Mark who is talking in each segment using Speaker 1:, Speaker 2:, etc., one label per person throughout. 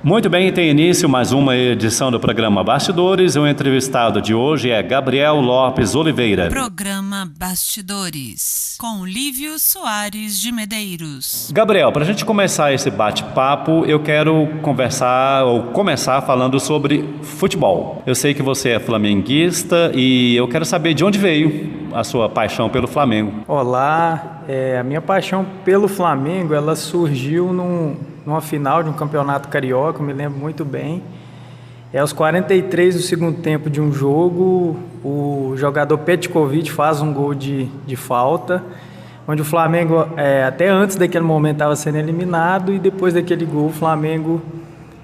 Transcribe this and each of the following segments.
Speaker 1: Muito bem, tem início mais uma edição do programa Bastidores. O entrevistado de hoje é Gabriel Lopes Oliveira.
Speaker 2: Programa Bastidores, com Lívio Soares de Medeiros.
Speaker 1: Gabriel, para a gente começar esse bate-papo, eu quero começar falando sobre futebol. Eu sei que você é flamenguista e eu quero saber de onde veio a sua paixão pelo Flamengo.
Speaker 3: Olá, a minha paixão pelo Flamengo, ela surgiu numa final de um campeonato carioca, eu me lembro muito bem. Aos 43 do segundo tempo de um jogo, o jogador Petkovic faz um gol de falta, onde o Flamengo, até antes daquele momento, estava sendo eliminado, e depois daquele gol o Flamengo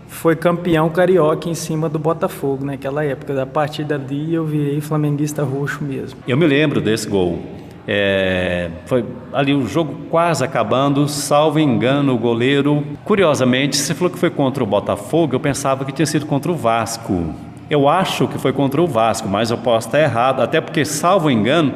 Speaker 3: foi campeão carioca em cima do Botafogo naquela época. A partir dali eu virei flamenguista roxo mesmo.
Speaker 1: Eu me lembro desse gol. Foi ali o jogo quase acabando, salvo engano, o goleiro, curiosamente, você falou que foi contra o Botafogo, eu pensava que tinha sido contra o Vasco. Eu acho que foi contra o Vasco, mas eu posso estar errado, até porque, salvo engano,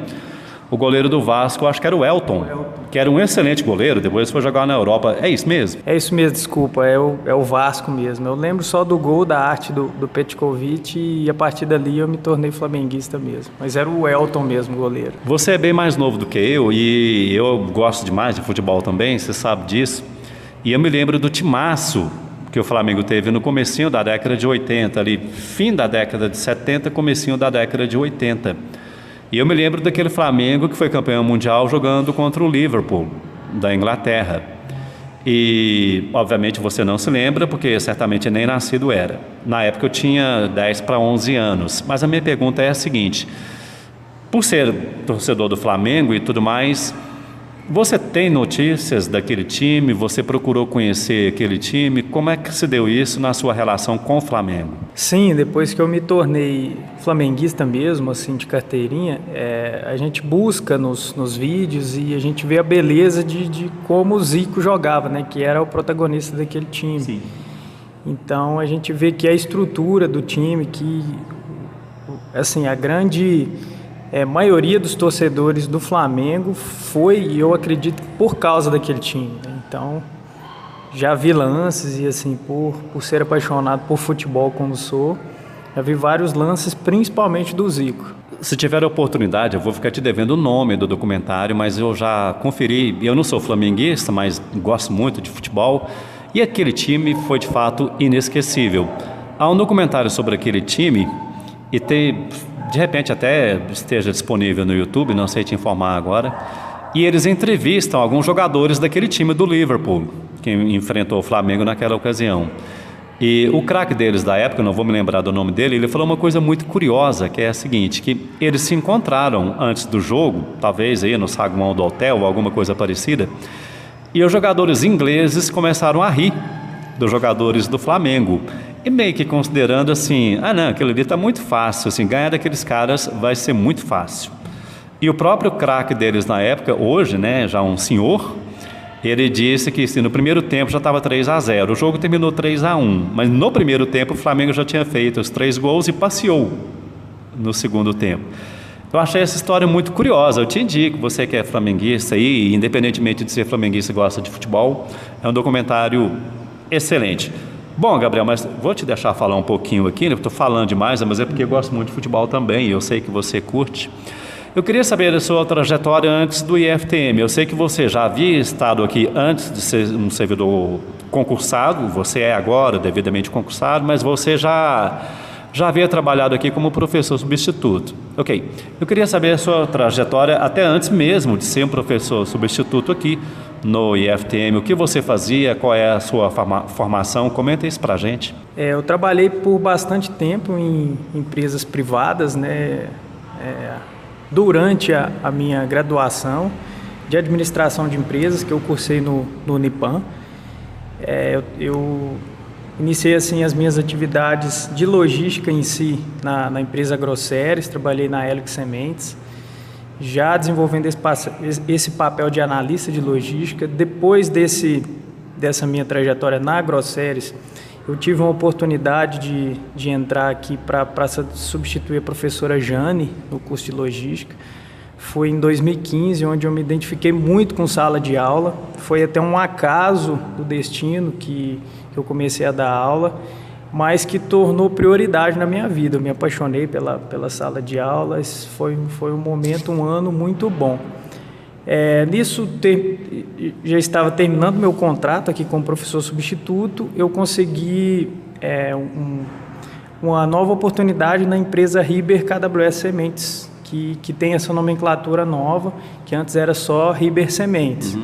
Speaker 1: o goleiro do Vasco, eu acho que era o Elton, que era um excelente goleiro, depois foi jogar na Europa. É isso mesmo?
Speaker 3: É isso mesmo, desculpa, é o Vasco mesmo. Eu lembro só do gol, da arte do Petkovic, e a partir dali eu me tornei flamenguista mesmo. Mas era o Elton mesmo, goleiro.
Speaker 1: Você é bem mais novo do que eu, e eu gosto demais de futebol também, você sabe disso. E eu me lembro do timaço que o Flamengo teve no comecinho da década de 80, ali, fim da década de 70, comecinho da década de 80. E eu me lembro daquele Flamengo que foi campeão mundial jogando contra o Liverpool, da Inglaterra. E, obviamente, você não se lembra, porque certamente nem nascido era. Na época eu tinha 10 para 11 anos. Mas a minha pergunta é a seguinte: por ser torcedor do Flamengo e tudo mais, você tem notícias daquele time? Você procurou conhecer aquele time? Como é que se deu isso na sua relação com o Flamengo?
Speaker 3: Sim, depois que eu me tornei flamenguista mesmo, assim, de carteirinha, a gente busca nos vídeos e a gente vê a beleza de como o Zico jogava, né? Que era o protagonista daquele time.
Speaker 1: Sim.
Speaker 3: Então a gente vê que a estrutura do time, que assim, a grande maioria dos torcedores do Flamengo foi, e eu acredito, por causa daquele time, né? Então, já vi lances e assim, por ser apaixonado por futebol como sou, já vi vários lances, principalmente do Zico.
Speaker 1: Se tiver a oportunidade, eu vou ficar te devendo o nome do documentário, mas eu já conferi, eu não sou flamenguista, mas gosto muito de futebol, e aquele time foi de fato inesquecível. Há um documentário sobre aquele time, e de repente até esteja disponível no YouTube, não sei te informar agora, e eles entrevistam alguns jogadores daquele time do Liverpool, que enfrentou o Flamengo naquela ocasião. E o craque deles da época, não vou me lembrar do nome dele, ele falou uma coisa muito curiosa, que é a seguinte, que eles se encontraram antes do jogo, talvez aí no saguão do hotel ou alguma coisa parecida, e os jogadores ingleses começaram a rir dos jogadores do Flamengo. E meio que considerando assim, não, aquilo ali está muito fácil, assim, ganhar daqueles caras vai ser muito fácil. E o próprio craque deles na época, hoje, né, já um senhor, ele disse que assim, no primeiro tempo já estava 3-0, o jogo terminou 3-1, mas no primeiro tempo o Flamengo já tinha feito os 3 gols e passeou no segundo tempo. Eu achei essa história muito curiosa, eu te indico, você que é flamenguista aí, independentemente de ser flamenguista e gosta de futebol, é um documentário excelente. Bom, Gabriel, mas vou te deixar falar um pouquinho aqui, né? Estou falando demais, mas é porque eu gosto muito de futebol também, e eu sei que você curte. Eu queria saber da sua trajetória antes do IFTM. Eu sei que você já havia estado aqui antes de ser um servidor concursado, você é agora devidamente concursado, mas você já havia trabalhado aqui como professor substituto. Ok, eu queria saber a sua trajetória até antes mesmo de ser um professor substituto aqui no IFTM. O que você fazia, qual é a sua formação? Comenta isso pra gente.
Speaker 3: Eu trabalhei por bastante tempo em empresas privadas, né? Durante a minha graduação de administração de empresas, que eu cursei no Unipan, eu iniciei assim as minhas atividades de logística em si na empresa Grosseries, trabalhei na Helix Sementes, já desenvolvendo esse papel de analista de logística. Depois dessa minha trajetória na Grosseries, eu tive uma oportunidade de entrar aqui para substituir a professora Jane no curso de logística. Foi em 2015, onde eu me identifiquei muito com sala de aula. Foi até um acaso do destino que que eu comecei a dar aula, mas que tornou prioridade na minha vida. Eu me apaixonei pela sala de aulas, foi um momento, um ano muito bom. Já estava terminando meu contrato aqui como professor substituto, eu consegui uma nova oportunidade na empresa Riber KWS Sementes, que tem essa nomenclatura nova, que antes era só Riber Sementes.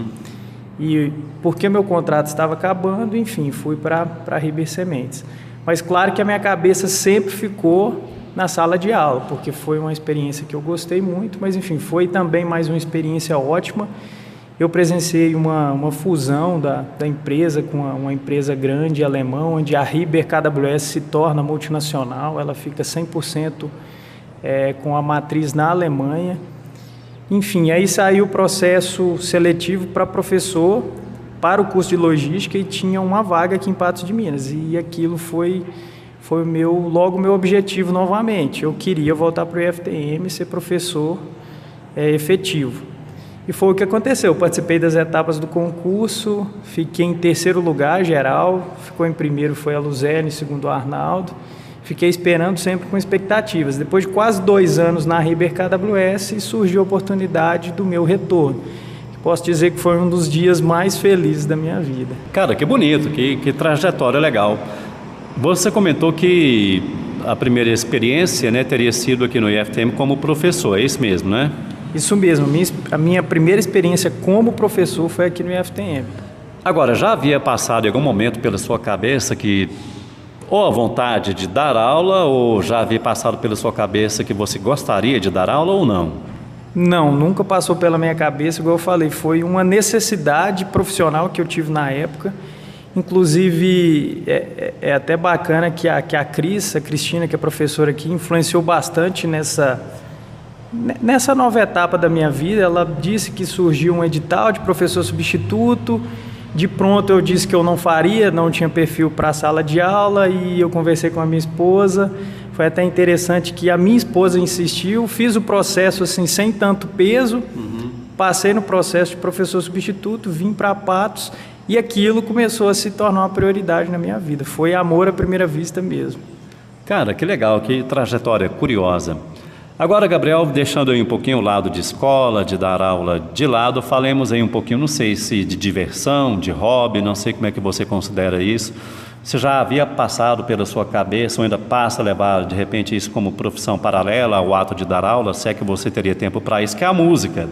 Speaker 3: E porque meu contrato estava acabando, enfim, fui para Riber Sementes. Mas claro que a minha cabeça sempre ficou na sala de aula, porque foi uma experiência que eu gostei muito, mas enfim, foi também mais uma experiência ótima. Eu presenciei uma fusão da empresa com uma empresa grande alemã, onde a Riber KWS se torna multinacional, ela fica 100% com a matriz na Alemanha. Enfim, aí saiu o processo seletivo para professor para o curso de logística e tinha uma vaga aqui em Patos de Minas, e aquilo foi logo meu objetivo novamente. Eu queria voltar para o IFTM e ser professor efetivo. E foi o que aconteceu. Eu participei das etapas do concurso, fiquei em terceiro lugar geral, ficou em primeiro foi a Luzerne, em segundo o Arnaldo. Fiquei esperando sempre com expectativas. Depois de quase 2 anos na Riber KWS, surgiu a oportunidade do meu retorno. Posso dizer que foi um dos dias mais felizes da minha vida.
Speaker 1: Cara, que bonito, que trajetória legal. Você comentou que a primeira experiência, né, teria sido aqui no IFTM como professor, é isso mesmo, né?
Speaker 3: Isso mesmo, a minha primeira experiência como professor foi aqui no IFTM.
Speaker 1: Agora, já havia passado em algum momento pela sua cabeça que ou a vontade de dar aula, ou já havia passado pela sua cabeça que você gostaria de dar aula ou não?
Speaker 3: Não, nunca passou pela minha cabeça, igual eu falei, foi uma necessidade profissional que eu tive na época. Inclusive, é até bacana que a Cristina, que é professora aqui, influenciou bastante nessa nova etapa da minha vida. Ela disse que surgiu um edital de professor substituto. De pronto eu disse que eu não faria, não tinha perfil para a sala de aula, e eu conversei com a minha esposa. Foi até interessante que a minha esposa insistiu, fiz o processo assim sem tanto peso, passei no processo de professor substituto, vim para Patos, e aquilo começou a se tornar uma prioridade na minha vida. Foi amor à primeira vista mesmo.
Speaker 1: Cara, que legal, que trajetória curiosa. Agora, Gabriel, deixando aí um pouquinho o lado de escola, de dar aula de lado, falemos aí um pouquinho, não sei se de diversão, de hobby, não sei como é que você considera isso. Você já havia passado pela sua cabeça, ou ainda passa a levar, de repente, isso como profissão paralela ao ato de dar aula, se é que você teria tempo para isso, que é a música.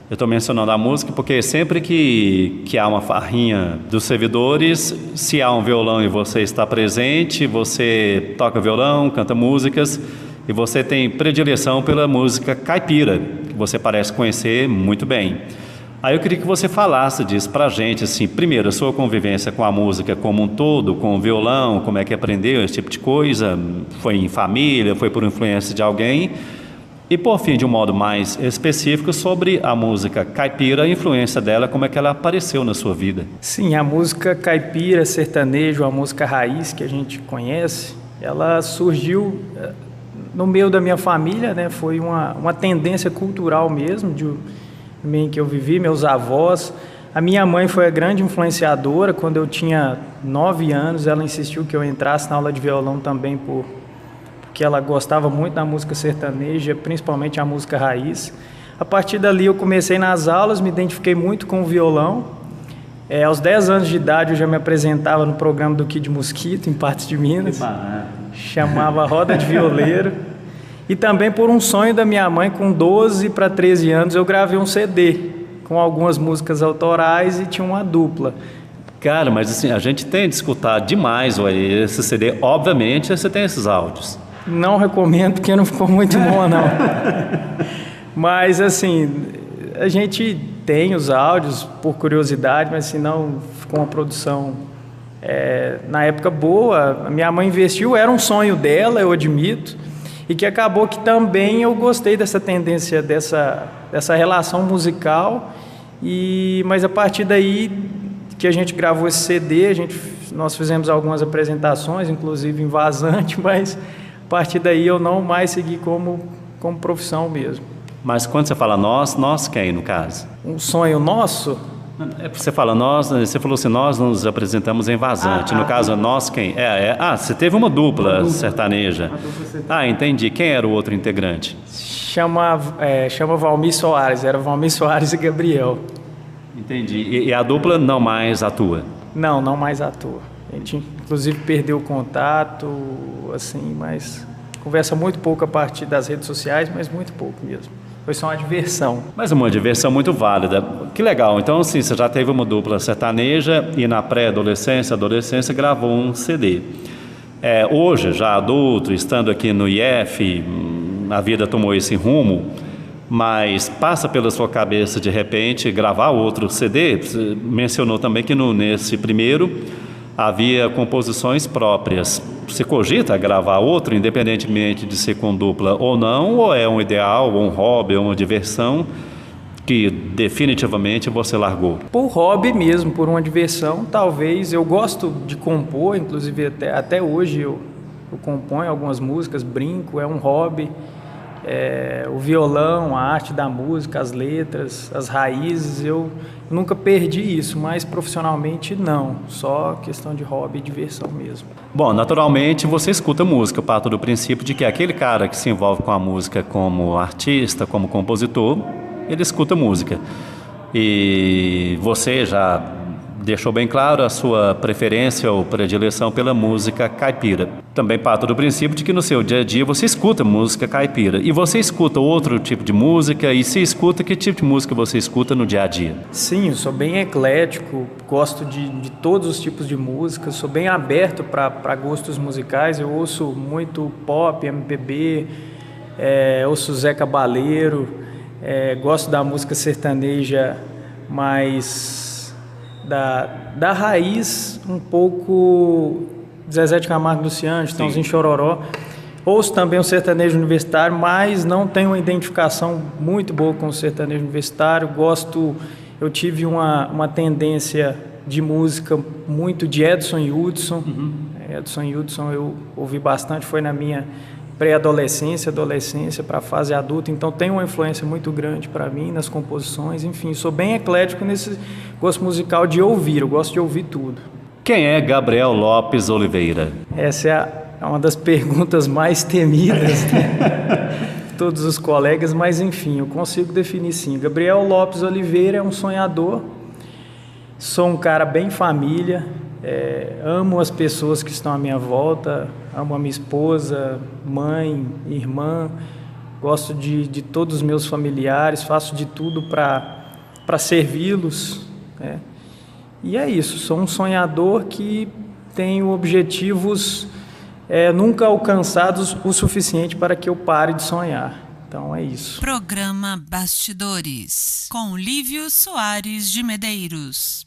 Speaker 1: Eu estou mencionando a música porque sempre que há uma farrinha dos servidores, se há um violão e você está presente, você toca violão, canta músicas, e você tem predileção pela música caipira, que você parece conhecer muito bem. Aí eu queria que você falasse disso pra gente, assim, primeiro, a sua convivência com a música como um todo, com o violão, como é que aprendeu esse tipo de coisa, foi em família, foi por influência de alguém, e por fim, de um modo mais específico, sobre a música caipira, a influência dela, como é que ela apareceu na sua vida.
Speaker 3: Sim, a música caipira, sertanejo, a música raiz que a gente conhece, ela surgiu no meio da minha família, né? Foi uma tendência cultural mesmo, em que eu vivi, meus avós. A minha mãe foi a grande influenciadora. Quando eu tinha 9 anos, ela insistiu que eu entrasse na aula de violão também, porque ela gostava muito da música sertaneja, principalmente a música raiz. A partir dali eu comecei nas aulas, me identifiquei muito com o violão. Aos 10 anos de idade eu já me apresentava no programa do Kid Mosquito, em Patos de Minas. Chamava Roda de Violeiro. E também por um sonho da minha mãe, com 12 para 13 anos, eu gravei um CD com algumas músicas autorais e tinha uma dupla.
Speaker 1: Cara, mas assim, a gente tem de escutar demais esse CD. Obviamente, você tem esses áudios.
Speaker 3: Não recomendo, porque não ficou muito bom, não. Mas, assim, a gente tem os áudios por curiosidade, mas se não, ficou uma produção, na época, boa. A minha mãe investiu, era um sonho dela, eu admito, e que acabou que também eu gostei dessa tendência, dessa relação musical, mas a partir daí que a gente gravou esse CD, nós fizemos algumas apresentações, inclusive em Vazante, mas a partir daí eu não mais segui como profissão mesmo.
Speaker 1: Mas quando você fala nós quem, no caso?
Speaker 3: Um sonho nosso?
Speaker 1: Você fala nós, você falou assim, nós nos apresentamos em Vazante. No caso, nós quem? Você teve uma dupla sertaneja. Entendi. Quem era o outro integrante?
Speaker 3: Chama Valmir Soares, era Valmir Soares e Gabriel.
Speaker 1: Entendi. E a dupla não mais atua?
Speaker 3: Não mais atua. A gente, inclusive, perdeu o contato, assim, mas conversa muito pouco a partir das redes sociais, mas muito pouco mesmo. Foi só uma diversão.
Speaker 1: Mas uma diversão muito válida. Que legal. Então, assim, você já teve uma dupla sertaneja e na pré-adolescência, adolescência, gravou um CD. Hoje, já adulto, estando aqui no IF, a vida tomou esse rumo, mas passa pela sua cabeça, de repente, gravar outro CD? Você mencionou também que nesse primeiro havia composições próprias. Você cogita gravar outro, independentemente de ser com dupla ou não, ou é um ideal, ou um hobby, ou uma diversão que definitivamente você largou?
Speaker 3: Por hobby mesmo, por uma diversão, talvez. Eu gosto de compor, inclusive até hoje eu componho algumas músicas, brinco, é um hobby. O violão, a arte da música, as letras, as raízes, eu nunca perdi isso, mas profissionalmente não, só questão de hobby e diversão mesmo.
Speaker 1: Bom, naturalmente você escuta música, parto do princípio de que aquele cara que se envolve com a música como artista, como compositor, ele escuta música. E você já deixou bem claro a sua preferência ou predileção pela música caipira. Também parto do princípio de que no seu dia a dia você escuta música caipira. E você escuta outro tipo de música? E se escuta, que tipo de música você escuta no dia a dia?
Speaker 3: Sim, eu sou bem eclético, gosto de todos os tipos de música, sou bem aberto para gostos musicais. Eu ouço muito pop, MPB, ouço Zé Cabaleiro, gosto da música sertaneja mais da raiz, um pouco Zezé de Camargo e Luciano, Chitãozinho Chororó. Ouço também o sertanejo universitário, mas não tenho uma identificação muito boa com o sertanejo universitário. Eu tive uma tendência de música muito de Edson e Hudson. Edson e Hudson eu ouvi bastante, foi na minha pré-adolescência, adolescência para a fase adulta, então tem uma influência muito grande para mim nas composições, enfim, sou bem eclético nesse gosto musical de ouvir, eu gosto de ouvir tudo.
Speaker 1: Quem é Gabriel Lopes Oliveira?
Speaker 3: Essa é uma das perguntas mais temidas de todos os colegas, mas enfim, eu consigo definir sim. Gabriel Lopes Oliveira é um sonhador, sou um cara bem família, amo as pessoas que estão à minha volta, amo a minha esposa, mãe, irmã, gosto de todos os meus familiares, faço de tudo para servi-los, né? E é isso, sou um sonhador que tenho objetivos nunca alcançados o suficiente para que eu pare de sonhar. Então é isso.
Speaker 2: Programa Bastidores, com Lívio Soares de Medeiros.